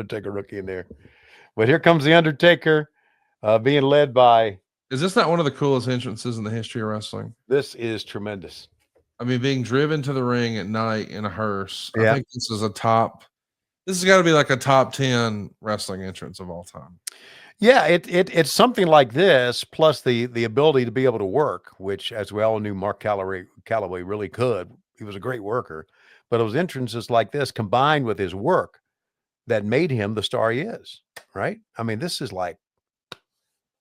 Undertaker rookie in there. But here comes the Undertaker, being led by. Is this not one of the coolest entrances in the history of wrestling? This is tremendous. I mean, being driven to the ring at night in a hearse. I Yeah. think this is a top. This has got to be like a top 10 wrestling entrance of all time. Yeah, it's something like this, plus the ability to be able to work, which, as we all knew, Mark Callaway really could. He was a great worker, but it was entrances like this combined with his work that made him the star he is. Right? I mean, this is like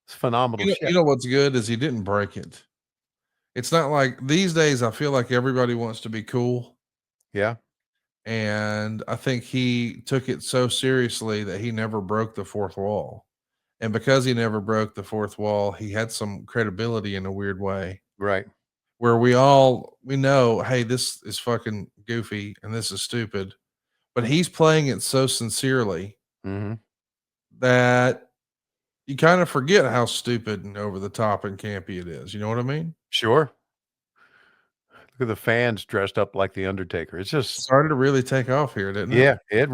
phenomenal You shit. know what's good is he didn't break it. It's not like these days. I feel like everybody wants to be cool. Yeah. And I think he took it so seriously that he never broke the fourth wall. And because he never broke the fourth wall, he had some credibility in a weird way. Right. Where we know, hey, this is fucking goofy and this is stupid. But he's playing it so sincerely that you kind of forget how stupid and over the top and campy it is. You know what I mean? Sure. Look at the fans dressed up like the Undertaker. It's just started to really take off here, didn't it? Yeah, it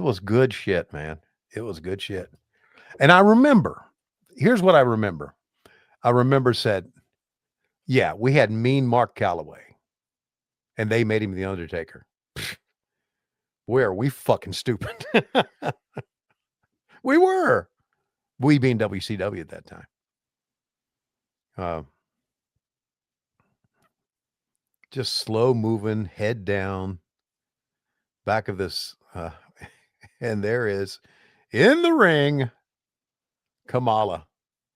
was good shit, man. It was good shit. And I remember, here's what I remember. I remember said, yeah, we had mean Mark Callaway and they made him the Undertaker. Where are we fucking stupid? We were. We being WCW at that time. Just slow moving, head down, back of this. And there is, in the ring, Kamala.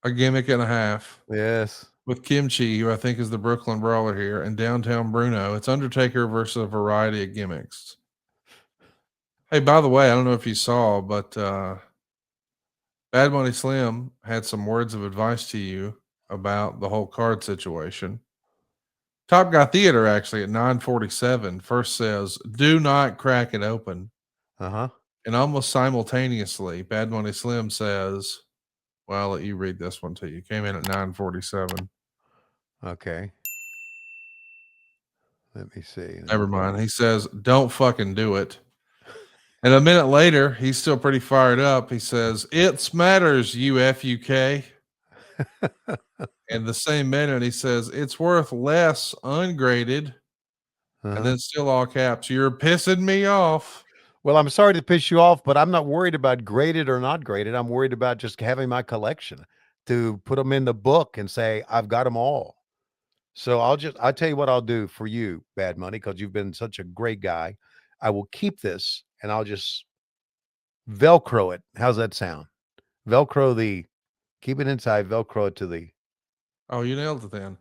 A gimmick and a half. Yes. With Kimchi, who I think is the Brooklyn Brawler here, and Downtown Bruno. It's Undertaker versus a variety of gimmicks. Hey, by the way, I don't know if you saw, but Bad Money Slim had some words of advice to you about the whole card situation. Top Guy Theater, actually, at 9:47, first says, do not crack it open. Uh-huh. And almost simultaneously, Bad Money Slim says, well, I'll let you read this one to you. Came in at 9:47. Okay. Let me see. Never mind. He says, don't fucking do it. And a minute later, he's still pretty fired up. He says, it matters, UFUK. And the same minute, he says, it's worth less ungraded. And then still all caps, you're pissing me off. Well, I'm sorry to piss you off, but I'm not worried about graded or not graded. I'm worried about just having my collection to put them in the book and say, I've got them all. So I'll tell you what I'll do for you, Bad Money, because you've been such a great guy. I will keep this and I'll just Velcro it. How's that sound? Keep it inside, Velcro it to the. Oh, you nailed it then.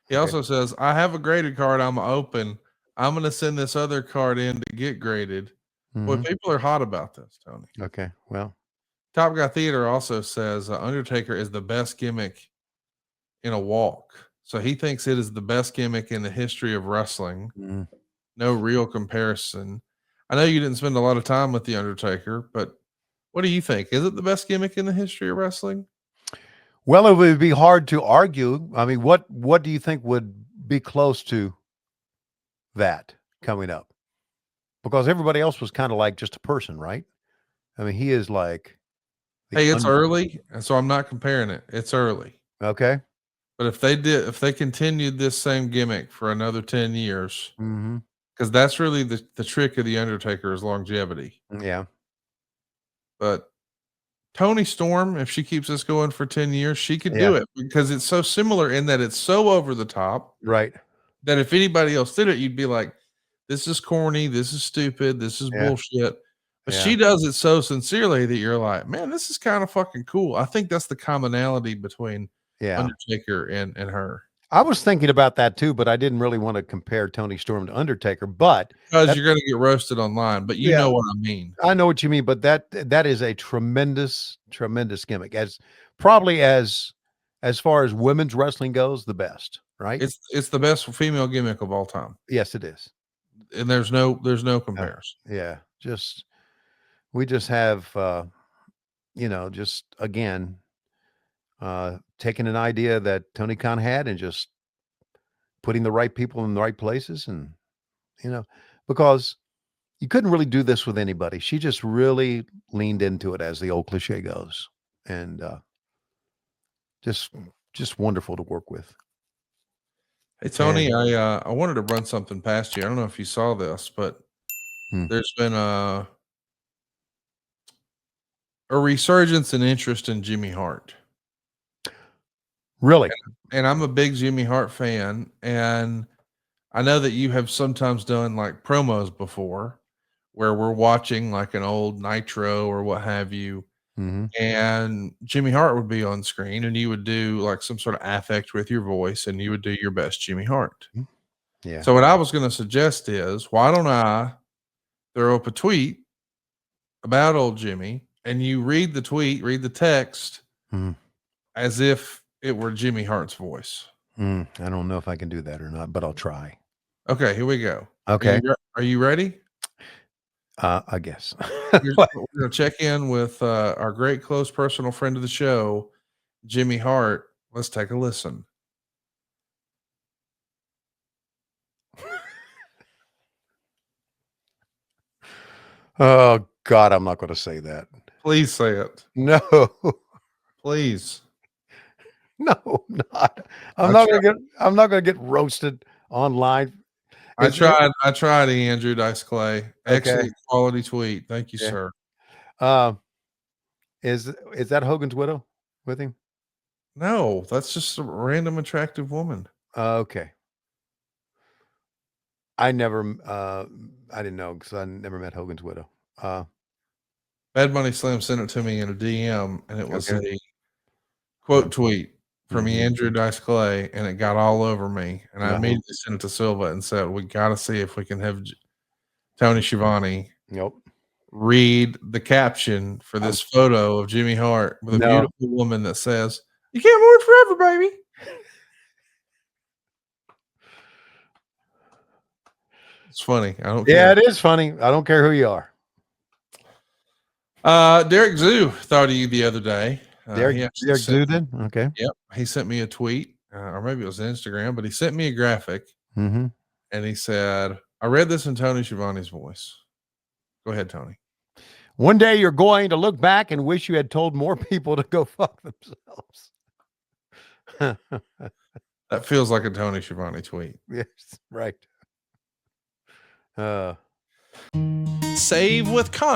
He also says, I have a graded card. I'm open. I'm going to send this other card in to get graded. Boy, people are hot about this, Tony. Okay, well. Top Guy Theater also says Undertaker is the best gimmick in a walk. So he thinks it is the best gimmick in the history of wrestling. No real comparison. I know you didn't spend a lot of time with The Undertaker, but what do you think? Is it the best gimmick in the history of wrestling? Well, it would be hard to argue. I mean, what do you think would be close to that coming up? Because everybody else was kind of like just a person, right? I mean, he is like. Hey, it's early, and so I'm not comparing it. It's early. Okay. But if they continued this same gimmick for another 10 years, because that's really the trick of The Undertaker is longevity. Yeah. But Toni Storm, if she keeps this going for 10 years, she could do it because it's so similar in that it's so over the top. Right. That if anybody else did it, you'd be like, this is corny, this is stupid, this is bullshit. But she does it so sincerely that you're like, man, this is kind of fucking cool. I think that's the commonality between Undertaker and her. I was thinking about that too, but I didn't really want to compare Toni Storm to Undertaker. But because you're going to get roasted online, but you know what I mean. I know what you mean, but that is a tremendous gimmick. Probably as far as women's wrestling goes, the best, right? It's the best female gimmick of all time. Yes, it is. And there's no comparison. Yeah. We just have just again taking an idea that Tony Khan had and just putting the right people in the right places, and because you couldn't really do this with anybody. She just really leaned into it, as the old cliche goes, and just wonderful to work with. Hey Tony, And I wanted to run something past you. I don't know if you saw this, but hmm, there's been a resurgence in interest in Jimmy Hart. really, And I'm a big Jimmy Hart fan, and I know that you have sometimes done like promos before where we're watching like an old Nitro or what have you, hmm, and Jimmy Hart would be on screen and you would do like some sort of affect with your voice and you would do your best Jimmy Hart. yeah. So what I was going to suggest is, why don't I throw up a tweet about old Jimmy and you read the tweet, read the text Hmm. as if it were Jimmy Hart's voice. I don't know if I can do that or not, but I'll try. Okay, here we go. Okay. Are you ready? I guess. We're going to check in with our great close personal friend of the show, Jimmy Hart. Let's take a listen. Oh God, I'm not going to say that. Please say it. No, Please. no, not. I'm not going to get roasted online. I Is there? tried, Andrew Dice Clay. Okay. Excellent quality tweet. Thank you, Yeah. sir. Is that Hogan's widow with him? No, that's just a random attractive woman. Okay. I never. I didn't know because I never met Hogan's widow. Bad Money Slim sent it to me in a DM, and it was Okay. a quote tweet from Mhm. Andrew Dice Clay, and it got all over me. And I Uh-huh. immediately sent it to Silva and said, "We got to see if we can have Tony Schiavone Nope. read the caption for this photo of Jimmy Hart with a No. beautiful woman that says, 'You can't mourn forever, baby.'" It's funny. I don't Yeah, care. it is funny. I don't care who you are. Derek Zoo thought of you the other day. Derek He actually sent, Zuden. Okay. yep, he sent me a tweet, or maybe it was Instagram, but he sent me a graphic Mm-hmm. and he said, "I read this in Tony Schiavone's voice." Go ahead, Tony. One day you're going to look back and wish you had told more people to go fuck themselves. That feels like a Tony Schiavone tweet. Yes, right.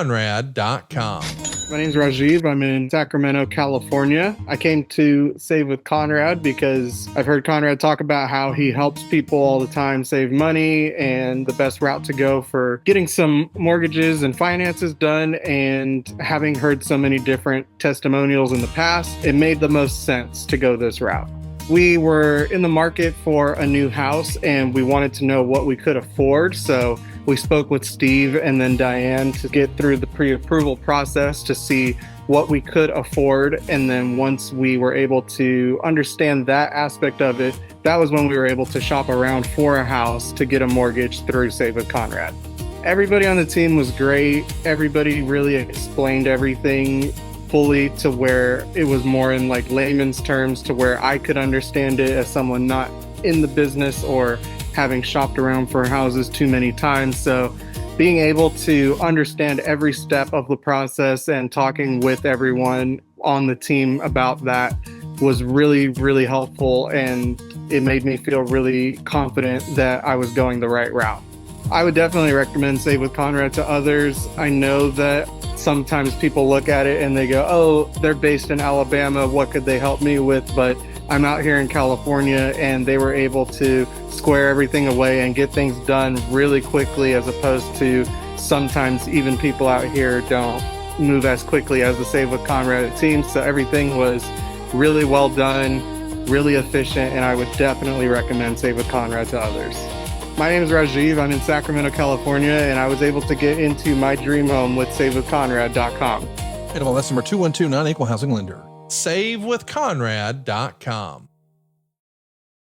SaveWithConrad.com. My name's Rajiv. I'm in Sacramento, California. I came to Save with Conrad because I've heard Conrad talk about how he helps people all the time save money and the best route to go for getting some mortgages and finances done. And having heard so many different testimonials in the past, it made the most sense to go this route. We were in the market for a new house and we wanted to know what we could afford. So we spoke with Steve and then Diane to get through the pre-approval process to see what we could afford. And then once we were able to understand that aspect of it, that was when we were able to shop around for a house to get a mortgage through Save with Conrad. Everybody on the team was great. Everybody really explained everything fully to where it was more in like layman's terms to where I could understand it as someone not in the business or having shopped around for houses too many times. So being able to understand every step of the process and talking with everyone on the team about that was really, really helpful. And it made me feel really confident that I was going the right route. I would definitely recommend Save with Conrad to others. I know that sometimes people look at it and they go, oh, they're based in Alabama. What could they help me with? But I'm out here in California and they were able to square everything away and get things done really quickly, as opposed to sometimes even people out here don't move as quickly as the Save with Conrad team. So everything was really well done, really efficient, and I would definitely recommend Save with Conrad to others. My name is Rajiv. I'm in Sacramento, California, and I was able to get into my dream home with SaveWithConrad.com. NMLS number 2129, equal housing lender. SaveWithConrad.com.